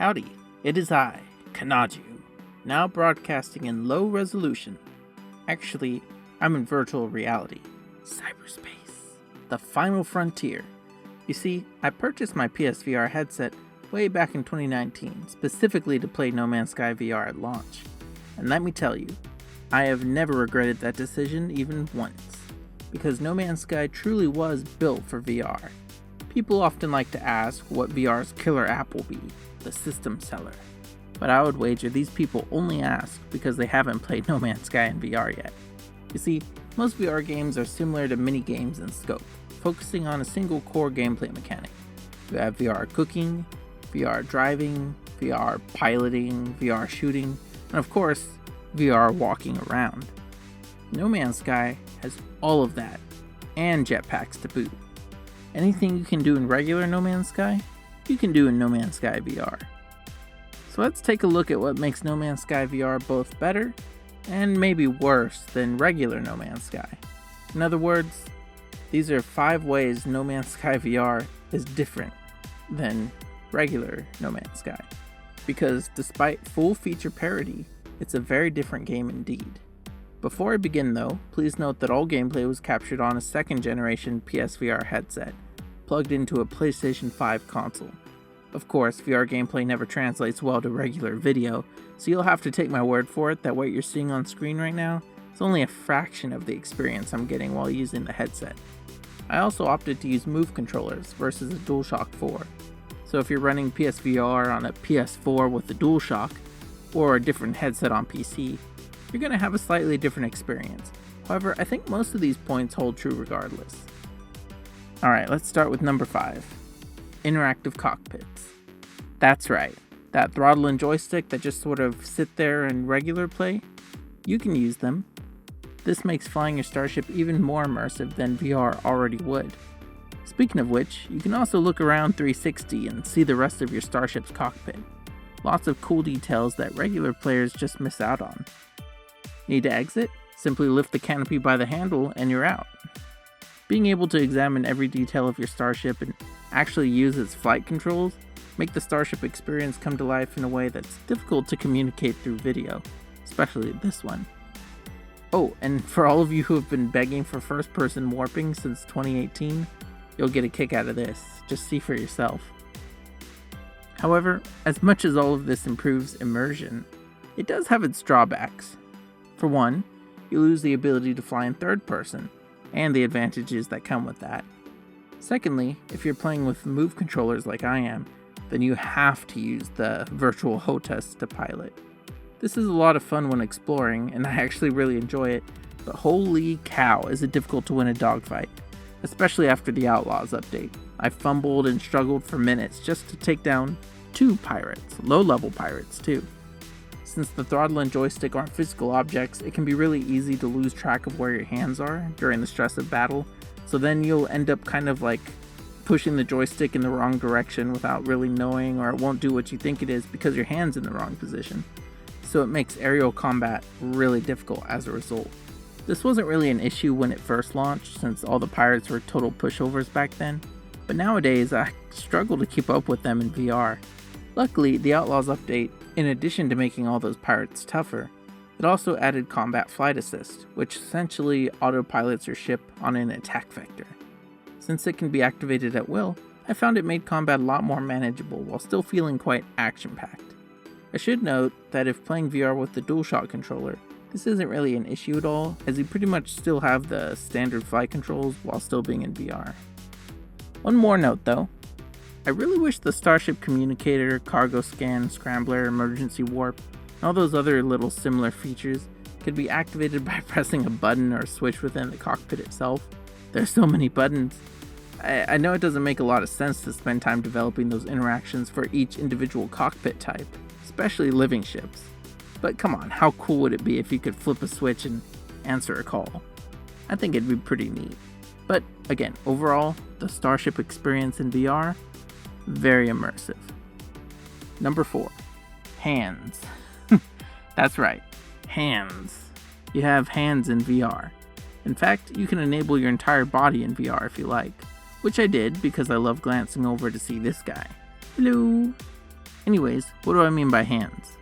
Howdy, it is I, Kanaju, now broadcasting in low resolution. Actually, I'm in virtual reality, cyberspace, the final frontier. You see, I purchased my PSVR headset way back in 2019, specifically to play No Man's Sky VR at launch. And let me tell you, I have never regretted that decision even once, because No Man's Sky truly was built for VR. People often like to ask what VR's killer app will be, the system seller. But I would wager these people only ask because they haven't played No Man's Sky in VR yet. You see, most VR games are similar to mini-games in scope, focusing on a single core gameplay mechanic. You have VR cooking, VR driving, VR piloting, VR shooting, and of course, VR walking around. No Man's Sky has all of that, and jetpacks to boot. Anything you can do in regular No Man's Sky, you can do in No Man's Sky VR. So let's take a look at what makes No Man's Sky VR both better and maybe worse than regular No Man's Sky. In other words, these are 5 ways No Man's Sky VR is different than regular No Man's Sky. Because despite full feature parity, it's a very different game indeed. Before I begin though, please note that all gameplay was captured on a 2nd generation PSVR headset, plugged into a PlayStation 5 console. Of course, VR gameplay never translates well to regular video, so you'll have to take my word for it that what you're seeing on screen right now is only a fraction of the experience I'm getting while using the headset. I also opted to use Move controllers versus a DualShock 4. So if you're running PSVR on a PS4 with a DualShock, or a different headset on PC, you're going to have a slightly different experience. However, I think most of these points hold true regardless. Alright, let's start with number 5. Interactive cockpits. That's right, that throttle and joystick that just sort of sit there in regular play, you can use them. This makes flying your Starship even more immersive than VR already would. Speaking of which, you can also look around 360 and see the rest of your Starship's cockpit. Lots of cool details that regular players just miss out on. Need to exit? Simply lift the canopy by the handle and you're out. Being able to examine every detail of your Starship and actually use its flight controls make the Starship experience come to life in a way that's difficult to communicate through video, especially this one. Oh, and for all of you who have been begging for first-person warping since 2018, you'll get a kick out of this. Just see for yourself. However, as much as all of this improves immersion, it does have its drawbacks. For one, you lose the ability to fly in third person, and the advantages that come with that. Secondly, if you're playing with Move controllers like I am, then you have to use the virtual HOTAS to pilot. This is a lot of fun when exploring, and I actually really enjoy it, but holy cow is it difficult to win a dogfight, especially after the Outlaws update. I fumbled and struggled for minutes just to take down 2 pirates, low-level pirates too. Since the throttle and joystick aren't physical objects, it can be really easy to lose track of where your hands are during the stress of battle, so then you'll end up kind of like pushing the joystick in the wrong direction without really knowing, or it won't do what you think it is because your hand's in the wrong position. So it makes aerial combat really difficult as a result. This wasn't really an issue when it first launched, since all the pirates were total pushovers back then, but nowadays I struggle to keep up with them in VR. Luckily, the Outlaws update, in addition to making all those pirates tougher, it also added combat flight assist, which essentially autopilots your ship on an attack vector. Since it can be activated at will, I found it made combat a lot more manageable while still feeling quite action-packed. I should note that if playing VR with the DualShock controller, this isn't really an issue at all, as you pretty much still have the standard flight controls while still being in VR. One more note though. I really wish the Starship communicator, cargo scan, scrambler, emergency warp, and all those other little similar features could be activated by pressing a button or a switch within the cockpit itself. There's so many buttons. I know it doesn't make a lot of sense to spend time developing those interactions for each individual cockpit type, especially living ships. But come on, how cool would it be if you could flip a switch and answer a call? I think it'd be pretty neat. But again, overall, the Starship experience in VR, very immersive. Number 4, hands. That's right, hands. You have hands in VR. In fact, you can enable your entire body in VR if you like, which I did because I love glancing over to see this guy. Hello! Anyways, what do I mean by hands?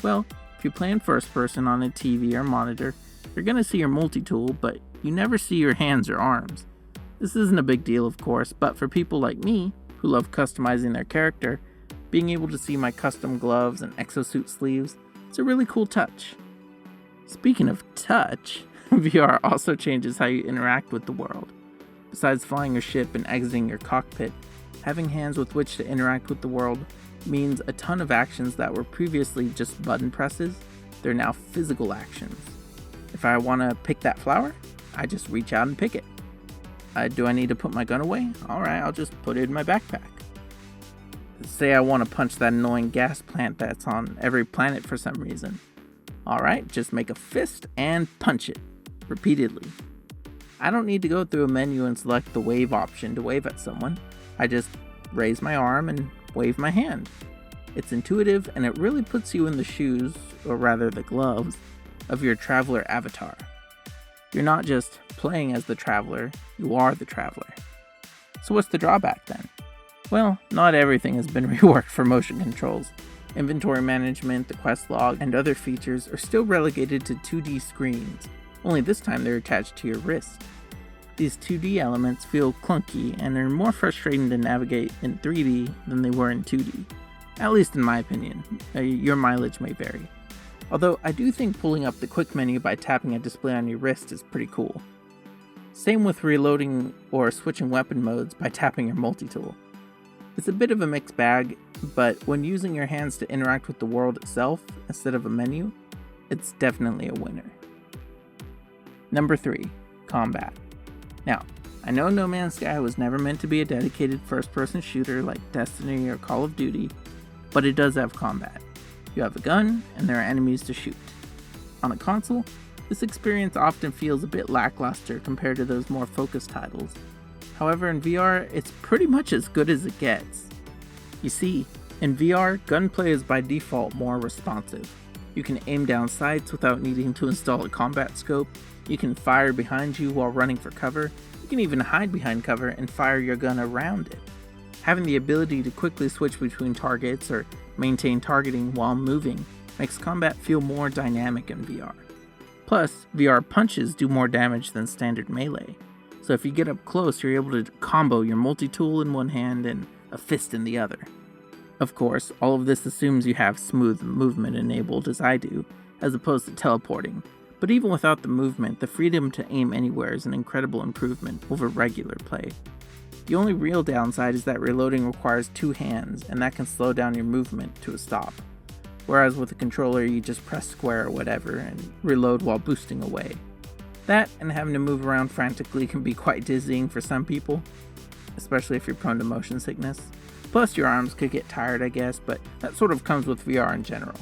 Well, if you play in first person on a TV or monitor, you're going to see your multi-tool, but you never see your hands or arms. This isn't a big deal, of course, but for people like me, who love customizing their character, being able to see my custom gloves and exosuit sleeves, it's a really cool touch. Speaking of touch, VR also changes how you interact with the world. Besides flying your ship and exiting your cockpit, having hands with which to interact with the world means a ton of actions that were previously just button presses, they're now physical actions. If I want to pick that flower, I just reach out and pick it. Do I need to put my gun away? Alright, I'll just put it in my backpack. Say I want to punch that annoying gas plant that's on every planet for some reason. Alright, just make a fist and punch it, repeatedly. I don't need to go through a menu and select the wave option to wave at someone. I just raise my arm and wave my hand. It's intuitive and it really puts you in the shoes, or rather the gloves, of your traveler avatar. You're not just playing as the traveler, you are the traveler. So what's the drawback then? Well, not everything has been reworked for motion controls. Inventory management, the quest log, and other features are still relegated to 2D screens, only this time they're attached to your wrist. These 2D elements feel clunky and are more frustrating to navigate in 3D than they were in 2D, at least in my opinion. Your mileage may vary. Although I do think pulling up the quick menu by tapping a display on your wrist is pretty cool. Same with reloading or switching weapon modes by tapping your multi-tool. It's a bit of a mixed bag, but when using your hands to interact with the world itself instead of a menu, it's definitely a winner. Number 3, combat. Now, I know No Man's Sky was never meant to be a dedicated first-person shooter like Destiny or Call of Duty, but it does have combat. You have a gun, and there are enemies to shoot. On a console, this experience often feels a bit lackluster compared to those more focused titles. However, in VR, it's pretty much as good as it gets. You see, in VR, gunplay is by default more responsive. You can aim down sights without needing to install a combat scope, you can fire behind you while running for cover, you can even hide behind cover and fire your gun around it. Having the ability to quickly switch between targets or maintain targeting while moving makes combat feel more dynamic in VR. Plus, VR punches do more damage than standard melee, so if you get up close you're able to combo your multi-tool in one hand and a fist in the other. Of course, all of this assumes you have smooth movement enabled as I do, as opposed to teleporting, but even without the movement, the freedom to aim anywhere is an incredible improvement over regular play. The only real downside is that reloading requires 2 hands, and that can slow down your movement to a stop. Whereas with a controller, you just press square or whatever and reload while boosting away. That and having to move around frantically can be quite dizzying for some people, especially if you're prone to motion sickness. Plus your arms could get tired, I guess, but that sort of comes with VR in general.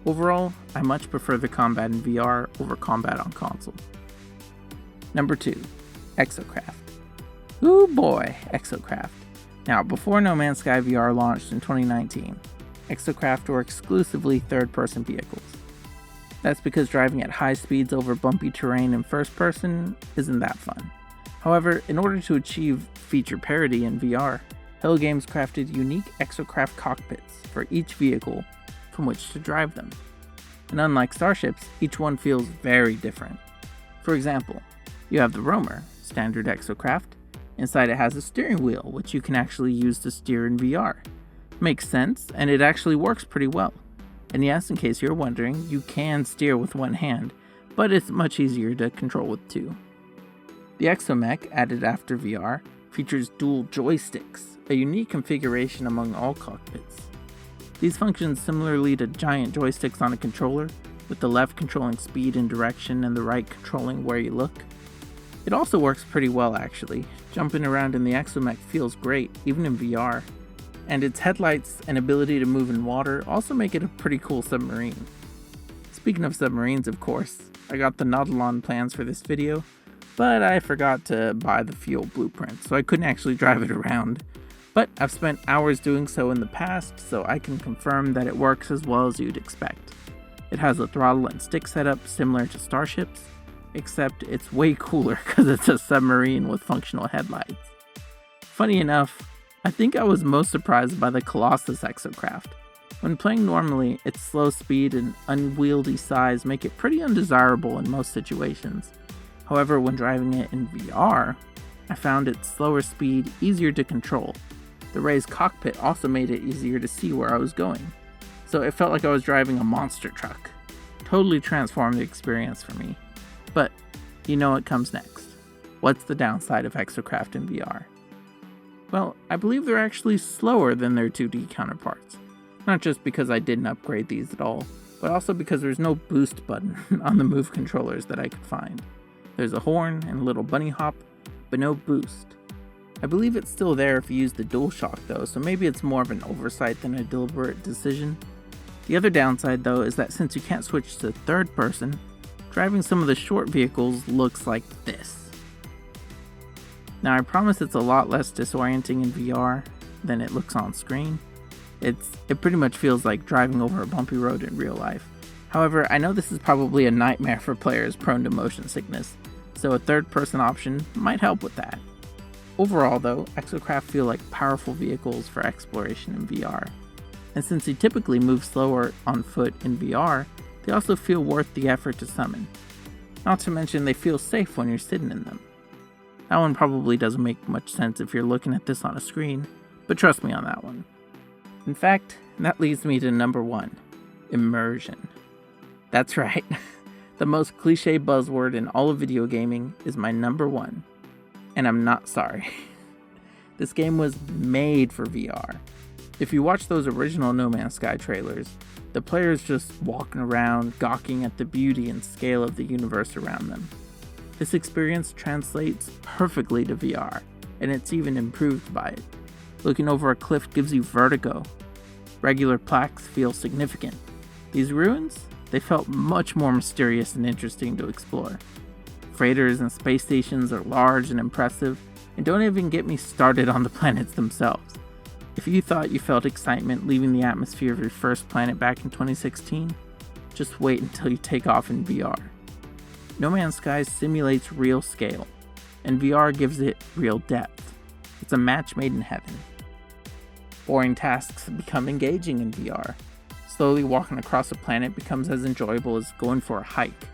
Overall, I much prefer the combat in VR over combat on console. Number 2, Exocraft. Ooh boy, Exocraft. Now, before No Man's Sky VR launched in 2019, Exocraft were exclusively third-person vehicles. That's because driving at high speeds over bumpy terrain in first person isn't that fun. However, in order to achieve feature parity in VR, Hello Games crafted unique Exocraft cockpits for each vehicle from which to drive them. And unlike Starships, each one feels very different. For example, you have the Roamer, standard Exocraft. Inside it has a steering wheel, which you can actually use to steer in VR. Makes sense, and it actually works pretty well. And yes, in case you're wondering, you can steer with one hand, but it's much easier to control with 2. The Exomech, added after VR, features dual joysticks, a unique configuration among all cockpits. These function similarly to giant joysticks on a controller, with the left controlling speed and direction and the right controlling where you look. It also works pretty well actually. Jumping around in the Exomech feels great, even in VR. And its headlights and ability to move in water also make it a pretty cool submarine. Speaking of submarines, of course, I got the Nautilon plans for this video, but I forgot to buy the fuel blueprint, so I couldn't actually drive it around. But I've spent hours doing so in the past, so I can confirm that it works as well as you'd expect. It has a throttle and stick setup similar to Starships, except it's way cooler because it's a submarine with functional headlights. Funny enough, I think I was most surprised by the Colossus Exocraft. When playing normally, its slow speed and unwieldy size make it pretty undesirable in most situations. However, when driving it in VR, I found its slower speed easier to control. The raised cockpit also made it easier to see where I was going, so it felt like I was driving a monster truck. Totally transformed the experience for me. But you know what comes next. What's the downside of Exocraft in VR? Well, I believe they're actually slower than their 2D counterparts. Not just because I didn't upgrade these at all, but also because there's no boost button on the Move controllers that I could find. There's a horn and a little bunny hop, but no boost. I believe it's still there if you use the DualShock though, so maybe it's more of an oversight than a deliberate decision. The other downside though is that since you can't switch to third person, driving some of the short vehicles looks like this. Now I promise it's a lot less disorienting in VR than it looks on screen. It pretty much feels like driving over a bumpy road in real life. However, I know this is probably a nightmare for players prone to motion sickness, so a third-person option might help with that. Overall though, Exocraft feel like powerful vehicles for exploration in VR. And since you typically move slower on foot in VR, they also feel worth the effort to summon. Not to mention they feel safe when you're sitting in them. That one probably doesn't make much sense if you're looking at this on a screen, but trust me on that one. In fact, that leads me to number 1, Immersion. That's right, the most cliche buzzword in all of video gaming is my number 1, and I'm not sorry. This game was made for VR. If you watch those original No Man's Sky trailers, the player's just walking around, gawking at the beauty and scale of the universe around them. This experience translates perfectly to VR, and it's even improved by it. Looking over a cliff gives you vertigo. Regular plaques feel significant. These ruins, they felt much more mysterious and interesting to explore. Freighters and space stations are large and impressive, and don't even get me started on the planets themselves. If you thought you felt excitement leaving the atmosphere of your first planet back in 2016, just wait until you take off in VR. No Man's Sky simulates real scale, and VR gives it real depth. It's a match made in heaven. Boring tasks become engaging in VR. Slowly walking across a planet becomes as enjoyable as going for a hike.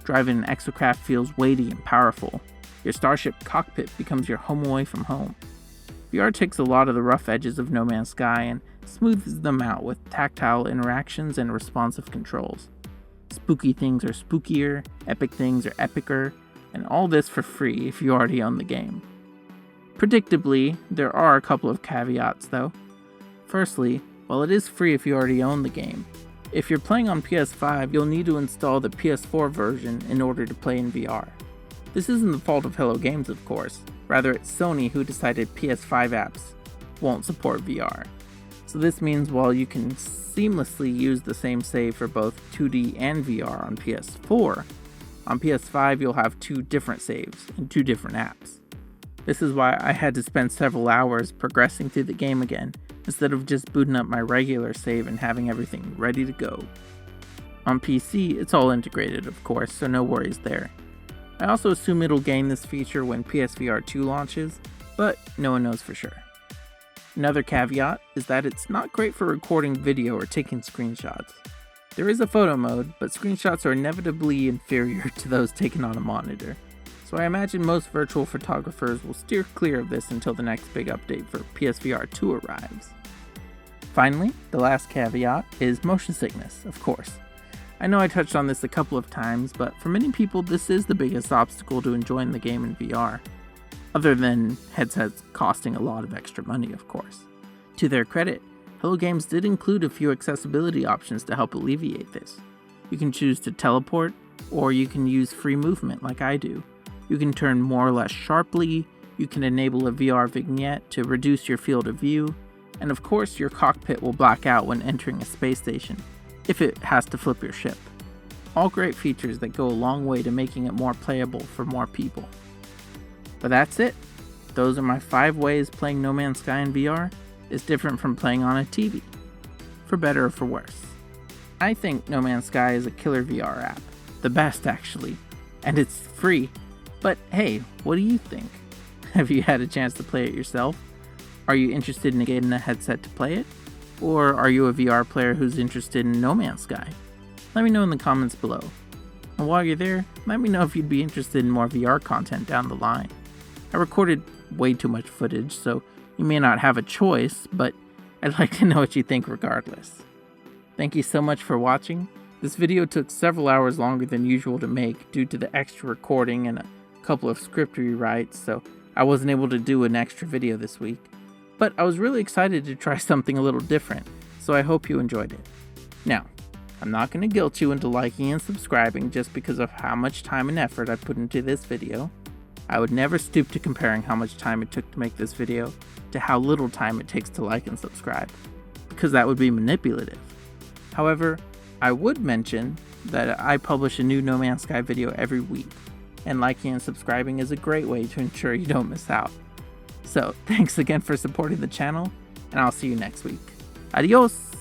Driving an Exocraft feels weighty and powerful. Your Starship cockpit becomes your home away from home. VR takes a lot of the rough edges of No Man's Sky and smooths them out with tactile interactions and responsive controls. Spooky things are spookier, epic things are epicer, and all this for free if you already own the game. Predictably, there are a couple of caveats though. Firstly, while it is free if you already own the game, if you're playing on PS5, you'll need to install the PS4 version in order to play in VR. This isn't the fault of Hello Games, of course. Rather, it's Sony who decided PS5 apps won't support VR. So this means while you can seamlessly use the same save for both 2D and VR on PS4, on PS5 you'll have 2 different saves and 2 different apps. This is why I had to spend several hours progressing through the game again, instead of just booting up my regular save and having everything ready to go. On PC, it's all integrated of course, so no worries there. I also assume it'll gain this feature when PSVR 2 launches, but no one knows for sure. Another caveat is that it's not great for recording video or taking screenshots. There is a photo mode, but screenshots are inevitably inferior to those taken on a monitor. So I imagine most virtual photographers will steer clear of this until the next big update for PSVR 2 arrives. Finally, the last caveat is motion sickness, of course. I know I touched on this a couple of times, but for many people this is the biggest obstacle to enjoying the game in VR. Other than headsets costing a lot of extra money, of course. To their credit, Hello Games did include a few accessibility options to help alleviate this. You can choose to teleport, or you can use free movement like I do. You can turn more or less sharply, you can enable a VR vignette to reduce your field of view, and of course your cockpit will black out when entering a space station, if it has to flip your ship. All great features that go a long way to making it more playable for more people. But that's it. Those are my 5 ways playing No Man's Sky in VR is different from playing on a TV, for better or for worse. I think No Man's Sky is a killer VR app, the best actually, and it's free. But hey, what do you think? Have you had a chance to play it yourself? Are you interested in getting a headset to play it? Or are you a VR player who's interested in No Man's Sky? Let me know in the comments below. And while you're there, let me know if you'd be interested in more VR content down the line. I recorded way too much footage, so you may not have a choice, but I'd like to know what you think regardless. Thank you so much for watching. This video took several hours longer than usual to make due to the extra recording and a couple of script rewrites, so I wasn't able to do an extra video this week. But I was really excited to try something a little different, so I hope you enjoyed it. Now, I'm not going to guilt you into liking and subscribing just because of how much time and effort I put into this video. I would never stoop to comparing how much time it took to make this video to how little time it takes to like and subscribe, because that would be manipulative. However, I would mention that I publish a new No Man's Sky video every week, and liking and subscribing is a great way to ensure you don't miss out. So, thanks again for supporting the channel, and I'll see you next week. Adios!